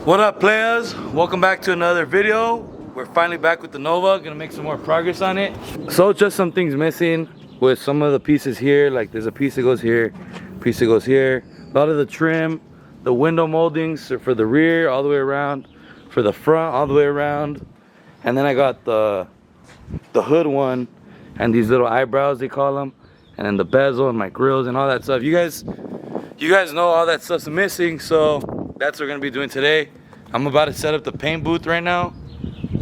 What up, players? Welcome back to another video. We're finally back with the Nova. Gonna make some more progress on it. So just some things missing with some of the pieces here. Like there's a piece that goes here, piece that goes here. A lot of the trim, the window moldings are for the rear all the way around, for the front all the way around. And then I got the hood one and these little eyebrows they call them, and then the bezel and my grills and all that stuff. You guys know all that stuff's missing, so that's what we're gonna be doing today. I'm about to set up the paint booth right now.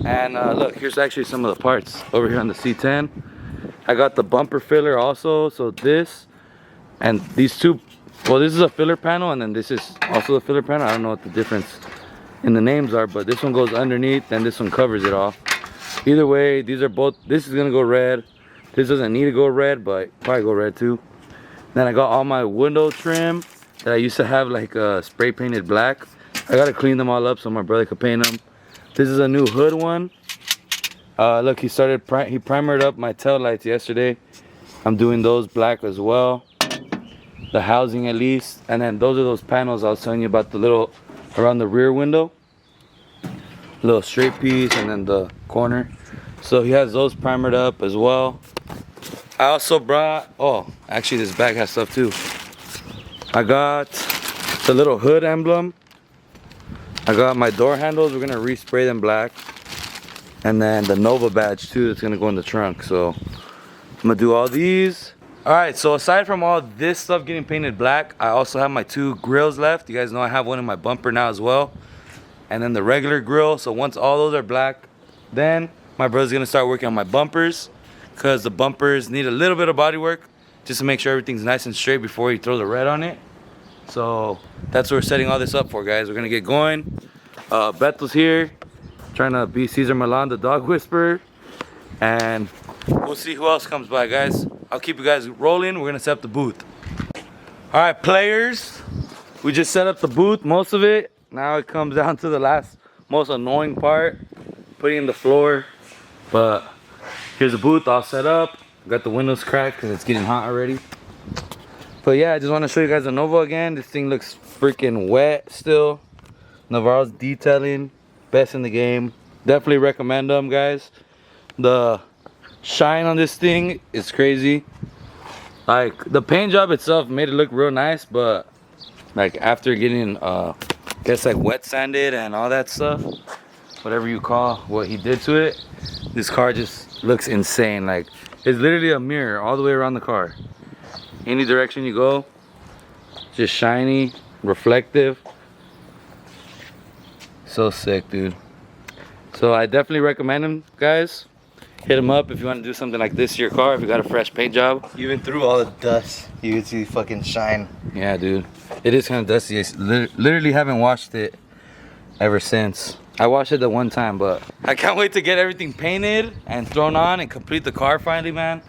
And look, here's actually some of the parts over here on the C10. I got the bumper filler also, so this and these two, well, this is a filler panel and then this is also the filler panel. I don't know what the difference in the names are, but this one goes underneath and this one covers it all. Either way, these are both, this is gonna go red. This doesn't need to go red, but probably go red too. Then I got all my window trim that I used to have like spray painted black. I gotta clean them all up so my brother could paint them. This is a new hood one. Look, he primered up my tail lights yesterday. I'm doing those black as well. The housing at least. And then those are those panels I was telling you about, the little around the rear window. Little straight piece and then the corner. So he has those primered up as well. I also brought, oh, actually this bag has stuff too. I got the little hood emblem. I got my door handles. We're gonna respray them black. And then the Nova badge too, that's gonna go in the trunk. So I'm gonna do all these. All right, so aside from all this stuff getting painted black, I also have my two grills left. You guys know I have one in my bumper now as well. And then the regular grill. So once all those are black, then my brother's gonna start working on my bumpers, because the bumpers need a little bit of body work just to make sure everything's nice and straight before he throws the red on it. So that's what we're setting all this up for, guys. We're gonna get going. Bethel's here trying to be Cesar Milan, the dog whisperer, and we'll see who else comes by, guys. I'll keep you guys rolling. We're gonna set up the booth. All right, players, we just set up the booth, most of it. Now it comes down to the last most annoying part, putting in the floor. But here's the booth all set up. Got the windows cracked because it's getting hot already. But yeah, I just want to show you guys the Nova again. This thing looks freaking wet still. Navarro's detailing, best in the game. Definitely recommend them, guys. The shine on this thing is crazy. Like the paint job itself made it look real nice, but like after getting guess like wet sanded and all that stuff, whatever you call what he did to it, this car just looks insane. Like it's literally a mirror all the way around the car. Any direction you go, just shiny, reflective. So sick, dude. So I definitely recommend him, guys. Hit him up if you want to do something like this to your car, if you got a fresh paint job. Even through all the dust, you can see fucking shine. Yeah, dude. It is kind of dusty. I literally haven't washed it ever since. I washed it the one time, but I can't wait to get everything painted and thrown on and complete the car finally, man.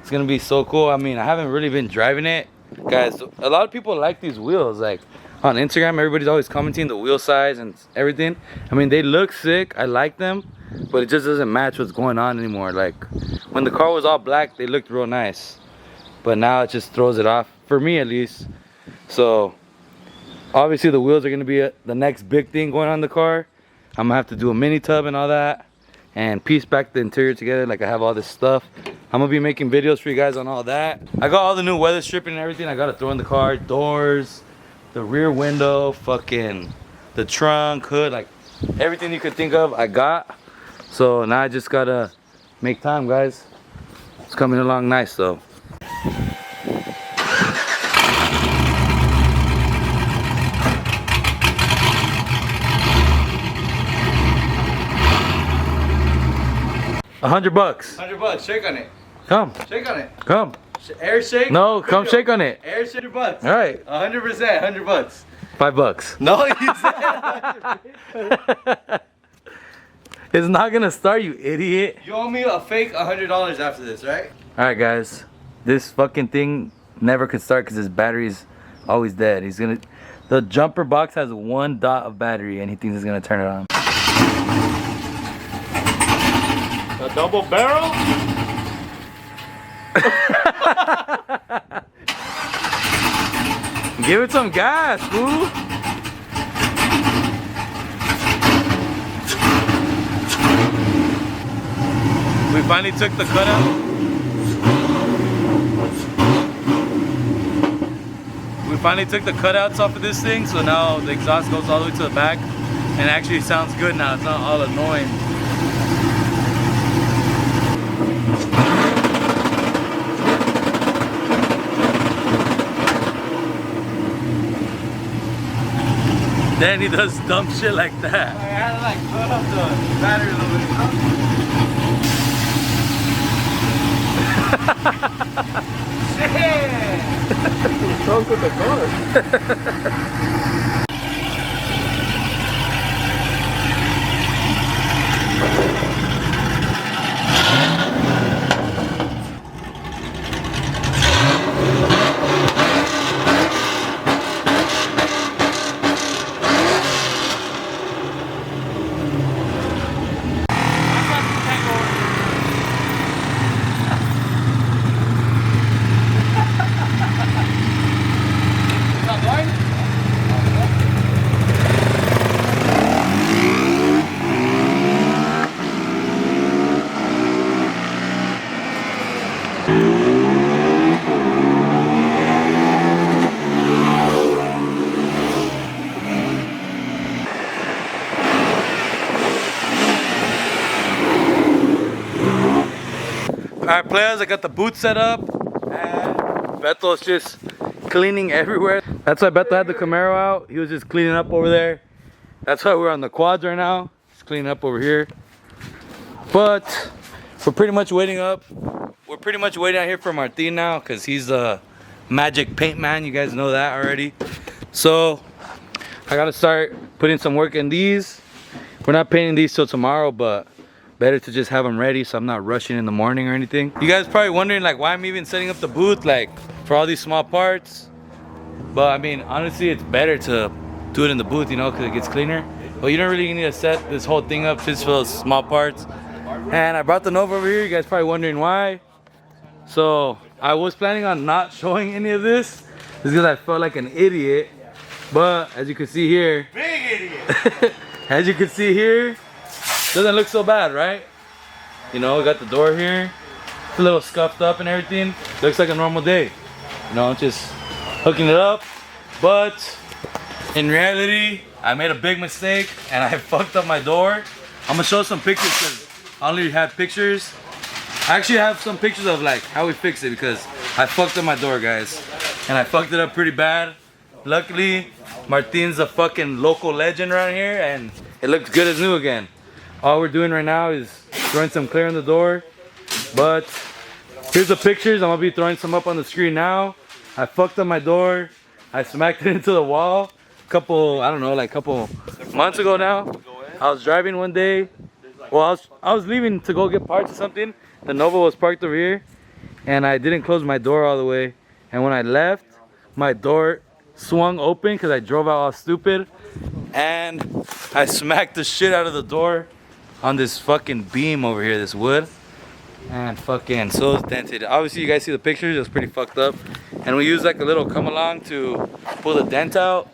It's gonna be so cool. I mean, I haven't really been driving it. Guys, a lot of people like these wheels. Like on Instagram, everybody's always commenting the wheel size and everything. I mean, they look sick. I like them, but it just doesn't match what's going on anymore. Like when the car was all black, they looked real nice, but now it just throws it off, for me at least. So obviously the wheels are gonna be the next big thing going on the car. I'm gonna have to do a mini tub and all that and piece back the interior together. Like I have all this stuff. I'm gonna be making videos for you guys on all that. I got all the new weather stripping and everything I gotta throw in the car. Doors, the rear window, fucking the trunk, hood, like everything you could think of I got. So now I just gotta make time, guys. It's coming along nice though. $100. $100, shake on it. Come. Shake on it. Come. Air shake? No, come shake on it. Air shake, $100. All right. 100%, $100. $5. No, you said It's not gonna start, you idiot. You owe me a fake $100 after this, right? All right, guys. This fucking thing never could start because his battery's always dead. The jumper box has 1 dot of battery and he thinks he's gonna turn it on. A double barrel? Give it some gas, fool. finally took the cutout. We finally took the cutouts off of this thing, so now the exhaust goes all the way to the back and actually sounds good now. It's not all annoying. Then he does dumb shit like that. I had to like put up the battery a little bit. Shit! What's wrong with the car? Alright players, I got the boot set up and Beto's just cleaning everywhere. That's why Beto had the Camaro out. He was just cleaning up over there. That's why we're on the quads right now. Just cleaning up over here. But we're pretty much waiting up. We're pretty much waiting out here for Martin now because he's the magic paint man. You guys know that already. So I gotta start putting some work in these. We're not painting these till tomorrow, but better to just have them ready so I'm not rushing in the morning or anything. You guys probably wondering like why I'm even setting up the booth like for all these small parts. But I mean, honestly, it's better to do it in the booth, you know, because it gets cleaner. But you don't really need to set this whole thing up just for those small parts. And I brought the Nova over here. You guys probably wondering why. So I was planning on not showing any of this just because I felt like an idiot. But as you can see here, Big idiot! as you can see here, doesn't look so bad, right? You know, we got the door here. It's a little scuffed up and everything. Looks like a normal day. You know, just hooking it up. But in reality, I made a big mistake and I fucked up my door. I'm gonna show some pictures because I only have pictures. I actually have some pictures of like how we fixed it because I fucked up my door, guys. And I fucked it up pretty bad. Luckily, Martin's a fucking local legend around here and it looks good as new again. All we're doing right now is throwing some clear on the door. But here's the pictures. I'm gonna be throwing some up on the screen now. I fucked up my door. I smacked it into the wall a couple months ago now. I was driving one day. Well, I was leaving to go get parts or something. The Nova was parked over here and I didn't close my door all the way. And when I left, my door swung open because I drove out all stupid. And I smacked the shit out of the door on this fucking beam over here, this wood. And fucking so it's dented. Obviously you guys see the pictures, it was pretty fucked up. And we used like a little come along to pull the dent out.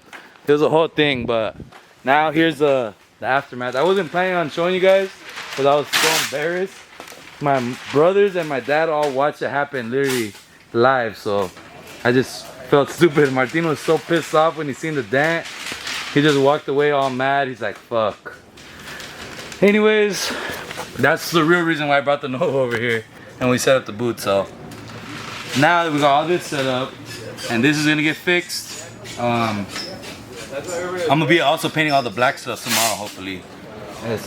It was a whole thing, but now here's the aftermath. I wasn't planning on showing you guys because I was so embarrassed. My brothers and my dad all watched it happen literally live, so I just felt stupid. Martin was so pissed off when he seen the dent. He just walked away all mad. He's like, fuck. Anyways, that's the real reason why I brought the Nova over here and we set up the booth. So now that we got all this set up and this is gonna get fixed, I'm gonna be also painting all the black stuff tomorrow, hopefully.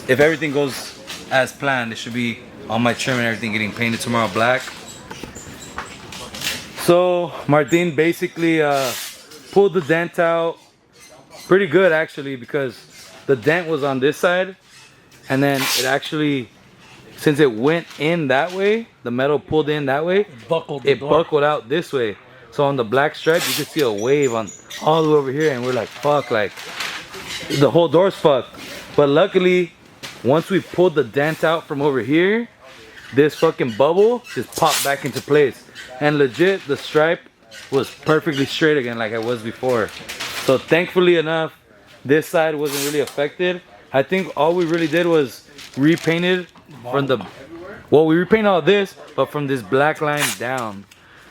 If everything goes as planned, it should be all my trim and everything getting painted tomorrow black. So Martin basically pulled the dent out pretty good actually, because the dent was on this side and then it actually, since it went in that way, the metal pulled in that way, it buckled out this way. So on the black stripe you could see a wave on all the way over here and we're like, fuck, like the whole door's fucked. But luckily once we pulled the dent out from over here, this fucking bubble just popped back into place. And legit, the stripe was perfectly straight again like it was before. So thankfully enough, this side wasn't really affected. I think all we really did was repainted from the Well, we repainted all this, but from this black line down.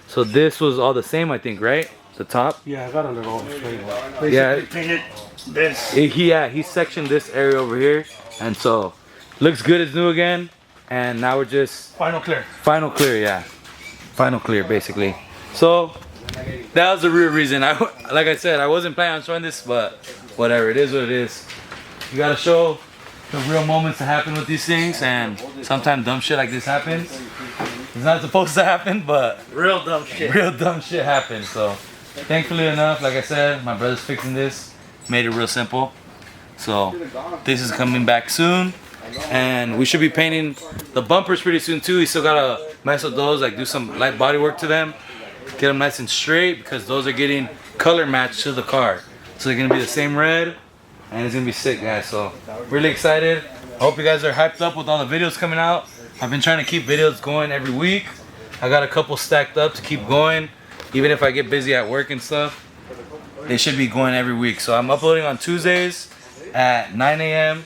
So this was all the same, I think, right? The top. Yeah, I got a little straight one. Yeah. Painted this. He sectioned this area over here, and so looks good as new again. And now we're just Final clear. final clear, yeah, final clear basically. So that was the real reason. Like I said, I wasn't planning on showing this, but whatever, it is what it is. You gotta show the real moments that happen with these things, and sometimes dumb shit like this happens. It's not supposed to happen, but Real dumb shit. real dumb shit happens. So thankfully enough, like I said, my brother's fixing this, made it real simple. So this is coming back soon, and we should be painting the bumpers pretty soon too. We still gotta mess with those, like do some light body work to them, get them nice and straight, because those are getting color matched to the car. So they're gonna be the same red, and it's gonna be sick, guys. So really excited. I hope you guys are hyped up with all the videos coming out. I've been trying to keep videos going every week. I got a couple stacked up to keep going, even if I get busy at work and stuff. They should be going every week. So I'm uploading on Tuesdays at 9 a.m.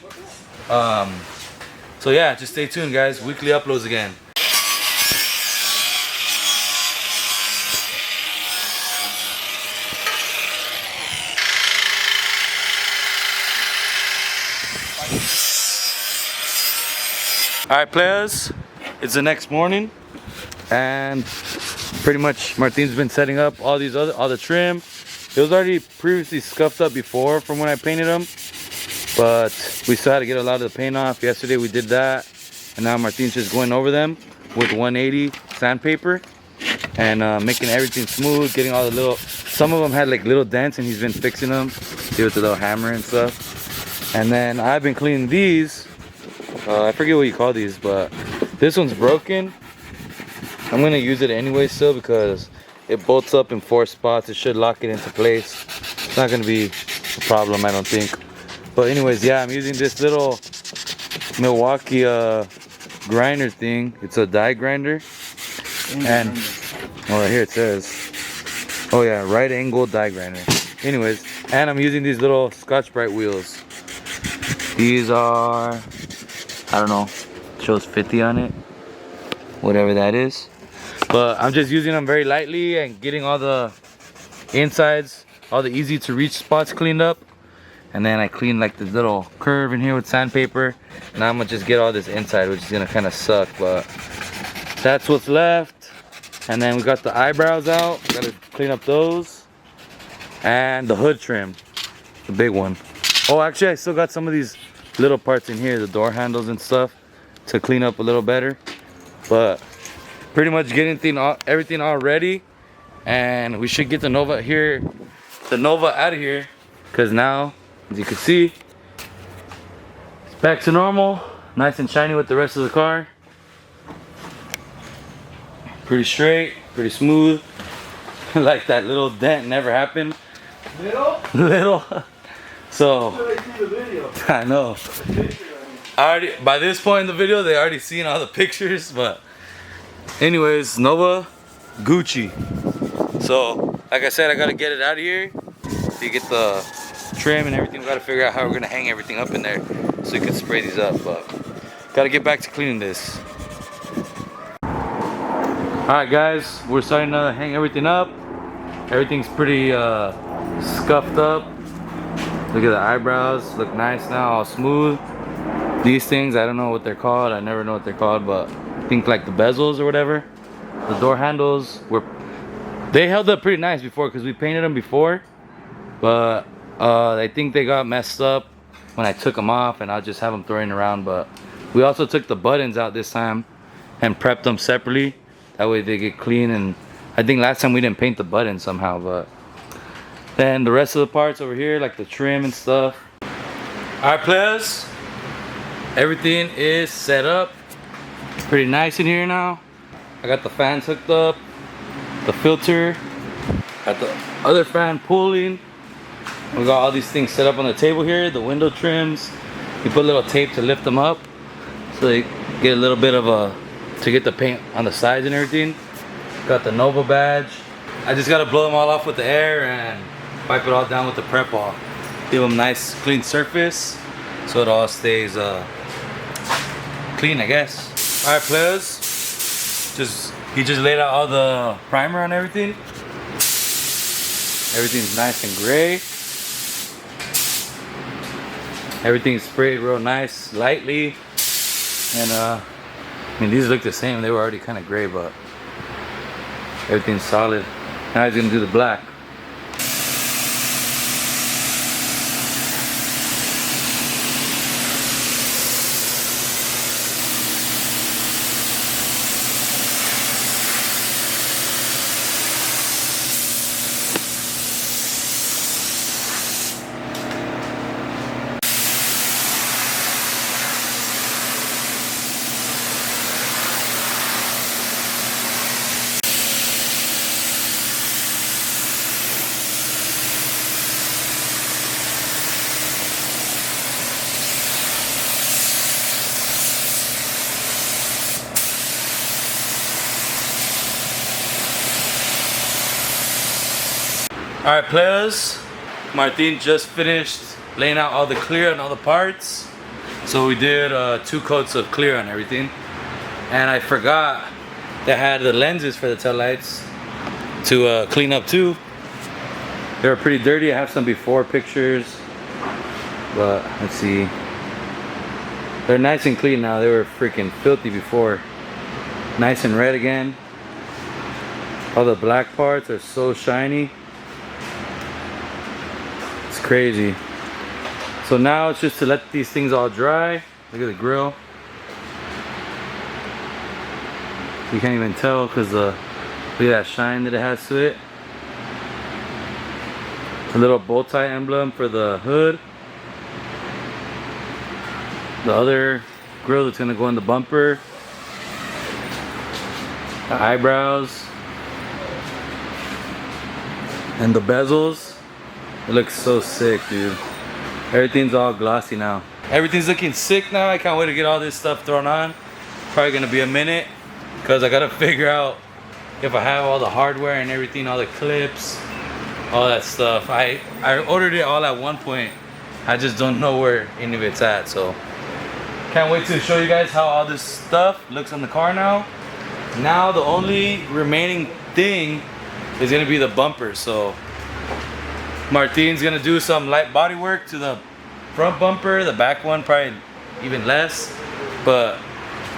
So yeah, just stay tuned, guys. Weekly uploads again. All right, players, it's the next morning, and pretty much Martin's been setting up all the trim. It was already previously scuffed up before from when I painted them, but we still had to get a lot of the paint off. Yesterday we did that, and now Martin's just going over them with 180 sandpaper and making everything smooth, getting all the little, some of them had like little dents, and he's been fixing them with the little hammer and stuff. And then I've been cleaning these. I forget what you call these, but this one's broken. I'm gonna use it anyway still because it bolts up in 4 spots. It should lock it into place. It's not gonna be a problem, I don't think. But anyways, yeah, I'm using this little Milwaukee grinder thing. It's a die grinder, and well, here it says, oh yeah, right angle die grinder. Anyways, and I'm using these little Scotch-Brite wheels. These are, I don't know, shows 50 on it, whatever that is. But I'm just using them very lightly and getting all the insides, all the easy to reach spots cleaned up. And then I clean like this little curve in here with sandpaper. Now I'm gonna just get all this inside, which is gonna kind of suck, but that's what's left. And then we got the eyebrows out, gotta clean up those. And the hood trim, the big one. Oh, actually I still got some of these little parts in here, the door handles and stuff, to clean up a little better. But pretty much getting everything all ready, and we should get the Nova out of here, because now, as you can see, it's back to normal, nice and shiny with the rest of the car. Pretty straight, pretty smooth. Like that little dent never happened. Little. So I know. By this point in the video, they already seen all the pictures, but anyways, Nova Gucci. So like I said, I gotta get it out of here. So you get the trim and everything. We gotta figure out how we're gonna hang everything up in there so we can spray these up, but gotta get back to cleaning this. Alright guys, we're starting to hang everything up. Everything's pretty scuffed up. Look at the eyebrows, look nice now, all smooth. These things, I don't know what they're called. I never know what they're called, but I think like the bezels or whatever. The door handles they held up pretty nice before because we painted them before, but I think they got messed up when I took them off, and I'll just have them throwing around. But we also took the buttons out this time and prepped them separately. That way they get clean, and I think last time we didn't paint the buttons somehow, but then the rest of the parts over here, like the trim and stuff. Alright players, everything is set up. Pretty nice in here now. I got the fans hooked up, the filter, got the other fan pulling. We got all these things set up on the table here, the window trims. We put a little tape to lift them up so they get a little bit of to get the paint on the sides and everything. Got the Nova badge. I just gotta blow them all off with the air and wipe it all down with the prep ball. Give them nice clean surface so it all stays clean, I guess. All right, players. He just laid out all the primer on everything. Everything's nice and gray. Everything's sprayed real nice, lightly. And I mean, these look the same. They were already kind of gray, but everything's solid. Now he's gonna do the black. Alright, players, Martin just finished laying out all the clear on all the parts. So we did 2 coats of clear on everything. And I forgot that I had the lenses for the tail lights to clean up too. They were pretty dirty. I have some before pictures, but let's see. They're nice and clean now. They were freaking filthy before. Nice and red again. All the black parts are so shiny. Crazy. So now it's just to let these things all dry. Look at the grill. You can't even tell because look at that shine that it has to it. A little bow tie emblem for the hood. The other grill that's gonna go in the bumper. The eyebrows. And the bezels. It looks so sick, dude. Everything's all glossy now. Everything's looking sick now. I can't wait to get all this stuff thrown on. Probably gonna be a minute because I gotta figure out if I have all the hardware and everything, all the clips, all that stuff. I ordered it all at one point. I just don't know where any of it's at, so can't wait to show you guys how all this stuff looks on the car now. Now the only remaining thing is gonna be the bumper. So Martin's gonna do some light body work to the front bumper, the back one probably even less, but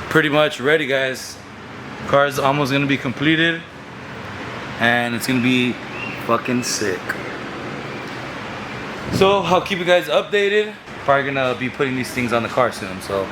pretty much ready, guys. Car's almost gonna be completed and it's gonna be fucking sick. So I'll keep you guys updated. Probably gonna be putting these things on the car soon, so